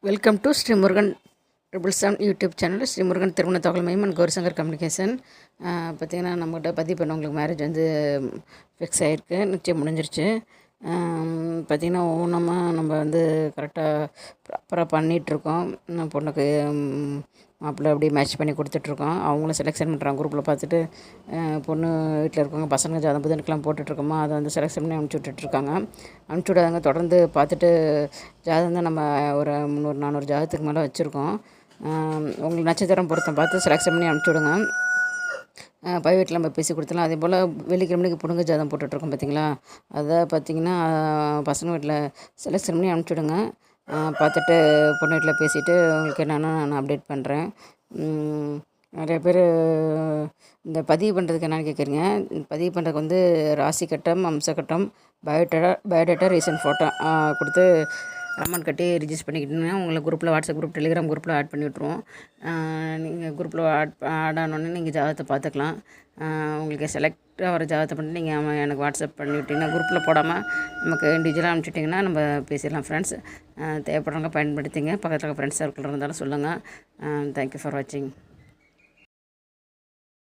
Welcome to Shri Murugan triple 7 YouTube channel. Shri Murugan திருமண தகவல் மையம் அண்ட் கௌரிசங்கர் கம்யூனிகேஷன். பார்த்திங்கன்னா நம்மகிட்ட பதிவு பண்ணவங்களுக்கு மேரேஜ் வந்து ஃபிக்ஸ் ஆகிருக்கு, நிச்சயம் முடிஞ்சிருச்சு. பார்த்திங்கன்னா ஒவ்வொன்றமா நம்ம வந்து கரெக்டாக ப்ராப்பராக பண்ணிகிட்ருக்கோம். பொண்ணுக்கு மாப்பிள்ளை அப்படியே மேட்ச் பண்ணி கொடுத்துட்ருக்கோம். அவங்களும் செலெக்ஷன் பண்ணுறாங்க. குரூப்பில் பார்த்துட்டு பொண்ணு வீட்டில் இருக்கவங்க பசங்க ஜாதகம் புதனுக்கெலாம் போட்டுட்ருக்கோமா, அதை வந்து செலெக்ஷன் பண்ணி அனுப்பிச்சி விட்டுட்ருக்காங்க. அனுப்பிச்சி விடாதவங்க தொடர்ந்து பார்த்துட்டு ஜாதகம் தான் நம்ம ஒரு 300-400 ஜாதகத்துக்கு மேலே வச்சுருக்கோம். உங்களுக்கு நட்சத்திரம் பொருத்தம் பார்த்து செலெக்ஷன் பண்ணி அனுப்பிச்சி விடுங்க. ப்ரைவேட்டில் நம்ம பேசி கொடுத்துலாம். அதே போல் வெள்ளிக்கிழமைக்கு பொண்ணுங்க ஜாதகம் போட்டுட்ருக்கோம் பார்த்தீங்களா, அதை பார்த்திங்கன்னா பசங்க வீட்டில் செலெக்ஷன் பண்ணி அனுப்பிச்சி விடுங்க. பார்த்துட்டு பொண்ணு வீட்டில் பேசிவிட்டு உங்களுக்கு என்னென்னா நான் அப்டேட் பண்ணுறேன். நிறைய பேர் இந்த பதிவு பண்ணுறதுக்கு என்னென்னு கேட்குறீங்க. பதிவு பண்ணுறதுக்கு வந்து ராசி கட்டம், அம்ச கட்டம், பயோடேட்டா, ரீசன்ட் ஃபோட்டோ கொடுத்து அமௌண்ட் கட்டி ரிஜிஸ்டர் பண்ணிக்கிட்டீங்கன்னா உங்களை குரூப்பில் வாட்ஸ்அப் குரூப், டெலிகிராம் குரூப்பில் ஆட் பண்ணி விட்ருவோம். நீங்கள் குரூப்பில் ஆட் ஆனோடனே நீங்கள் ஜாதகத்தை பார்த்துக்கலாம். உங்களுக்கு செலக்ட் ஆகிற ஜாதகத்தை பண்ணிட்டு நீங்கள் எனக்கு வாட்ஸ்அப் பண்ணி விட்டிங்கன்னா, குரூப்பில் போடாமல் நமக்கு இண்டிவிஜுவலாக அனுப்பிச்சிட்டிங்கன்னா நம்ம பேசிடலாம். ஃப்ரெண்ட்ஸ், தேவைப்படுறவங்க பயன்படுத்திங்க. பக்கத்தில் ஃப்ரெண்ட்ஸ் சர்க்கிள் இருந்தாலும் சொல்லுங்கள். தேங்க்யூ ஃபார் வாட்சிங்.